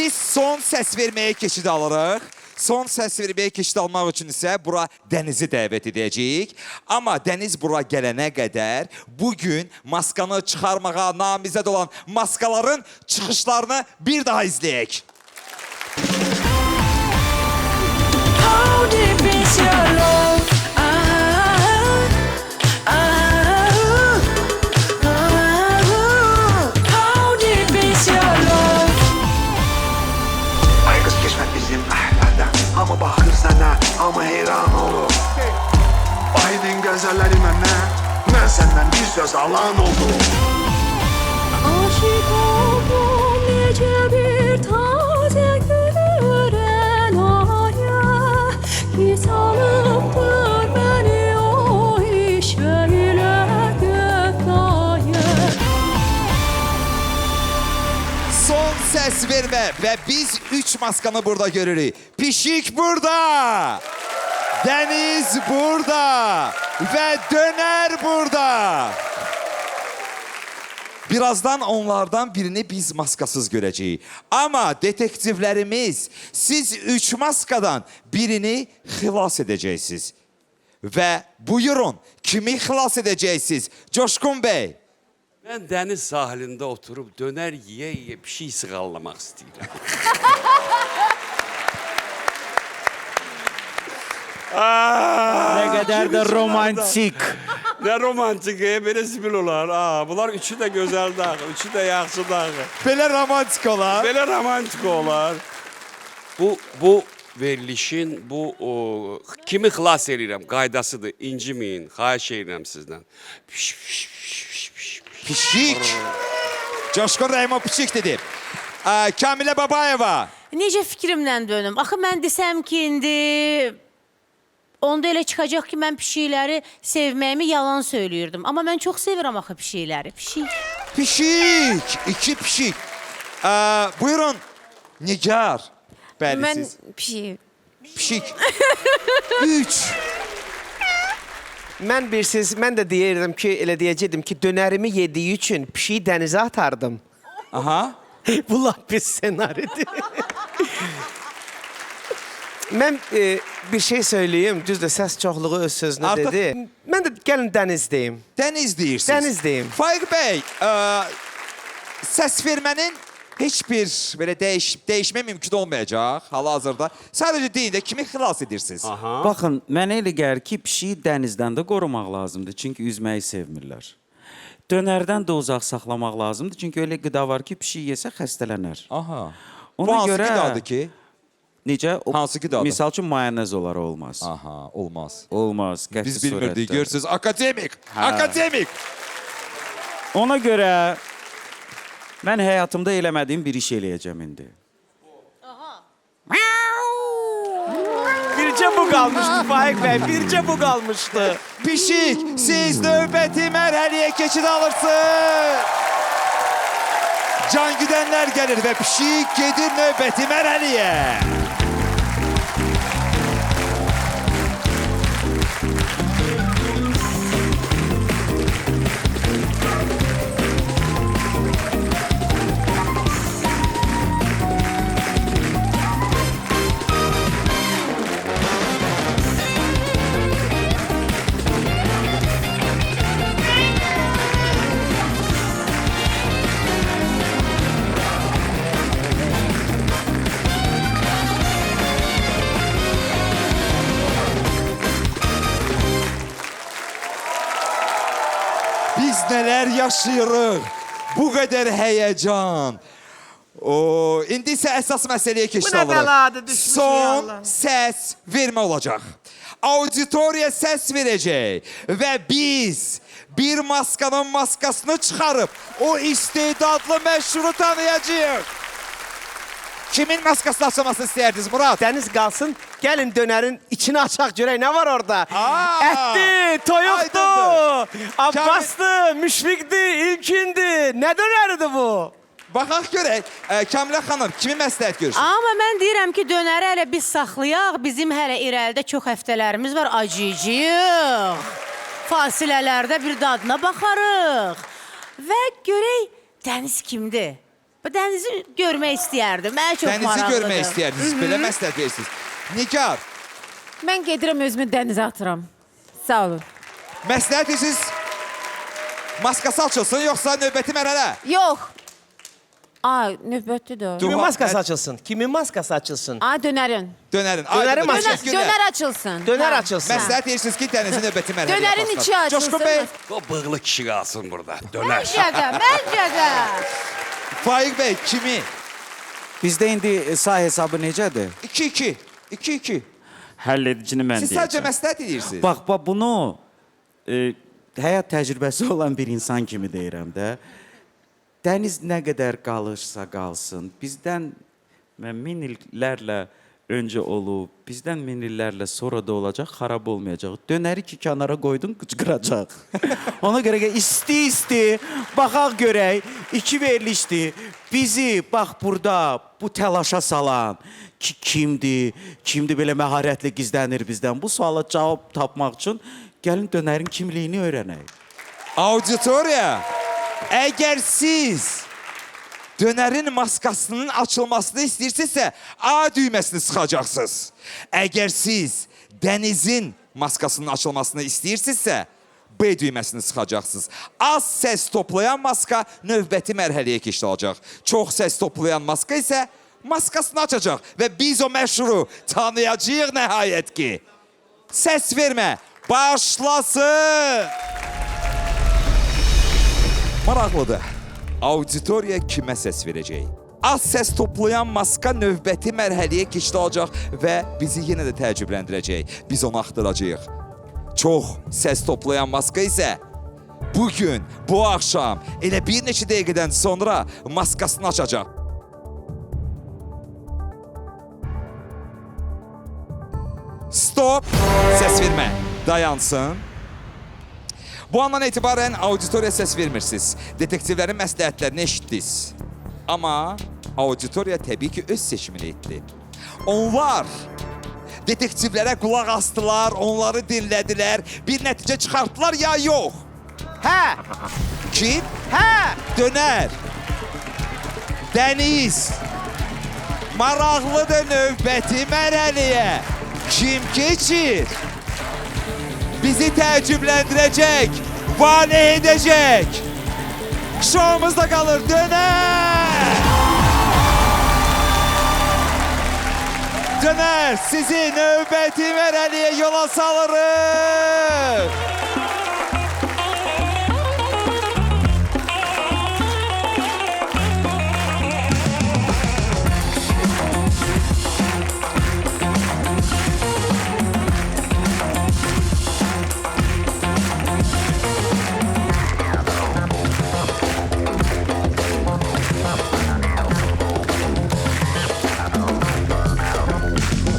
Biz son səs verməyə keçid alırıq. Son səs verməyə keçid almaq üçün isə bura Dənizi dəvət edəcəyik. Amma Dəniz bura gələnə qədər bugün maskanı çıxarmağa namizəd olan maskaların çıxışlarını bir daha izləyək. How deep is your love? How deep is your love? Ay kız geçmek bizim ahlardan. Ama bakır sana, ama heyran olur. Aydın gözəlləri məndən, mən səndən bir söz alan oldum. Aşık oldum nece bir taze gülen aya ki salıptır beni o iş öyle gökaya. Son səs vermə və biz 3 maskanı burada görürük. Pişik burada. Dəniz burada. Və Döner burada. Birazdan onlardan birini biz maskasız görəcəyik. Amma detektivlərimiz siz 3 maskadan birini xilas edəcəksiniz. Və buyurun, kimi xilas edəcəksiniz? Coşkun Bey. Ben deniz sahilinde oturup döner yiye bir şey sığallamak istiyorum. Ne kadar da romantik. Ne romantik, böyle zibil olar. Bunlar üçü de güzel dağ, üçü de yaxşı dağ. Belə romantik olar. Böyle romantik olar. Bu verilişin, kimi xilas edirəm qaydasıdır. İnciməyin, xahiş edirəm sizdən. Pişik. Coşkun Rəhimov pişik dedi. Kamilə Babayeva. Necə fikrimlə dönüm? Axı mən desəm ki, indi onda elə çıxacaq ki, mən pişikləri sevməyimi yalan söylüyordum. Amma mən çox sevirəm axı pişikləri. Pişik. Pişik. 2 pişik. Buyurun. Nigar. Bəli, Mən siz. pişik. Pişik. 3. Mən mən də deyirdim ki, elə deyəcəkdim ki, dönərimi yediyi üçün pişiyi dənizə atardım. Aha. Bu lap bir senaridir. Mən bir şey söyleyeyim, düzdür, səs çoxluğu öz sözünü Artıq- dedi. Mən də gəlin dəniz deyim. Dəniz deyirsiniz. Dəniz deyim. Faiq bəy, səs vermənin heç bir belə dəyişmə mümkün olmayacaq hal-hazırda. Sadəcə deyin də kimi xilas edirsiniz? Baxın, mənə elə gəlir ki, pişiyi dənizdən də qorumaq lazımdır. Çünki üzməyi sevmirlər. Dönərdən də uzaq saxlamaq lazımdır. Çünki öyle qida var ki, pişiyi yesə xəstələnər. Aha. Ona Bu hansı görə- qidadır ki? Necə? Hansı qidadır? Misal üçün mayonez olar, olmaz. Aha, olmaz. Olmaz, qəti Biz bilmirdik, surətdə. görürsünüz. Akademik, akademik. Ona görə mən həyatımda eləmədiyim bir iş eləyəcəm indi. Bircə bu qalmışdı Faik bəy, bircə bu qalmışdı. Pişik, siz növbəti mərhələyə keçid alırsınız. Can güdənlər gəlir və pişik gedir növbəti mərhələyə. Biz nələr yaşayırıq? Bu qədər həyəcan. İndi isə əsas məsələyə keçid Bu nə alırıq. bəladır, düşmüş ya Son Allah. səs vermə olacaq. Auditoriya səs verəcək və biz bir maskanın maskasını çıxarıb o istedadlı məşhuru tanıyacağıq. Kimin maskasını açılmasını istəyərdiniz Murad? Dəniz qalsın, gəlin dönərin içini açaq görək, nə var orada? Aa! Ətdi, toyuqdu, Aydındır. Abbasdı, Müşfiqdi, İlkindi. Nə dönəridir bu? Baxaq görək. Kamilə xanım, kimi məsləhət görürsünüz? Amma mən deyirəm ki, dönəri hələ biz saxlayaq. Bizim hələ irəlidə çox həftələrimiz var. Acıyacağıq. Fasilələrdə bir dadına baxarıq. Və görək Dəniz kimdir? Bu dənizi görmək istəyərdim. Mənə çox Dənizi maraqlıdır. görmək istəyirdiniz. Belə məsləhət verirsiniz. Nigar, Mən gedirəm özümü dənizə atıram. Sağ olun. məsləhət verirsiniz. Maskası açılsın, yoxsa növbəti mərhələ? Yox. Ay, növbətdir o. Kimin Duha- maskası açılsın? Kimin maskası açılsın? Ay, dönərin. Dönərin. Dönərin maskası. Təşəkkürlər. Dönər açılsın. Dönər Ha. açılsın. Məsləhət verirsiniz ki, dənizin növbəti mərhələyə Dönərin başlasın. içi açılsın. Coşqun Bey, O bığlı kişi qalsın burada. Döner. Məncə də. Faiq Bey, kimi? Bizdə indi say hesabı necədir? 2-2. 2-2. Həll edicini mən Siz sadəcə deyəcəm. məsləhət edirsiniz. Bax, bunu həyat təcrübəsi olan bir insan kimi deyirəm də. Dəniz nə qədər qalırsa qalsın, bizdən 1000 illərlə öncə olub, bizdən 1000 illərlə sonra da olacaq, xarab olmayacaq. Dönəri ki kənara qoydun, qıcqıracaq. Ona görə ki, isti, baxaq görək, iki verilişdi. Bizi bax burada bu təlaşa salan ki, kimdir belə məharətlə gizlənir bizdən. Bu suala cavab tapmaq üçün gəlin dönərin kimliyini öyrənək. Auditoriya, əgər siz dönərin maskasının açılmasını istəyirsinizsə, A düyməsini sıxacaqsınız. Əgər siz dənizin maskasının açılmasını istəyirsinizsə, B düyməsini sıxacaqsınız. Az səs toplayan maska növbəti mərhələyə keçid alacaq. Çox səs toplayan maska isə maskasını açacaq və biz o məşhuru tanıyacağıq nəhayət ki. Səs vermə, başlasın! Maraqlıdır. Auditoriya kimə səs verəcək? Az səs toplayan maska növbəti mərhələyə keçid alacaq və bizi yenə də təəccübləndirəcək. Biz onu axtaracağıq. Çox səs toplayan maska isə bugün, bu axşam, elə bir neçə dəqiqədən sonra maskasını açacaq. Stop! Səs vermə. Dayansın. Bu andan etibarən auditoriya səs vermirsiniz. Detektivlərin məsləhətlərini eşitdiniz. Amma auditoriya təbii ki, öz seçimini etdi. Onlar detektivlərə qulaq asdılar, onları dinlədilər, bir nəticə çıxartdılar ya yox. Hə, Kim? hə. Dönər. Dəniz. Maraqlıdır növbəti mərhələyə. Kim keçir? Bizi təəccübləndirəcək, valeh edəcək. Şovumuzda qalır, Dönər! Dönər, sizi növbəti mərhələyə yola salırıq.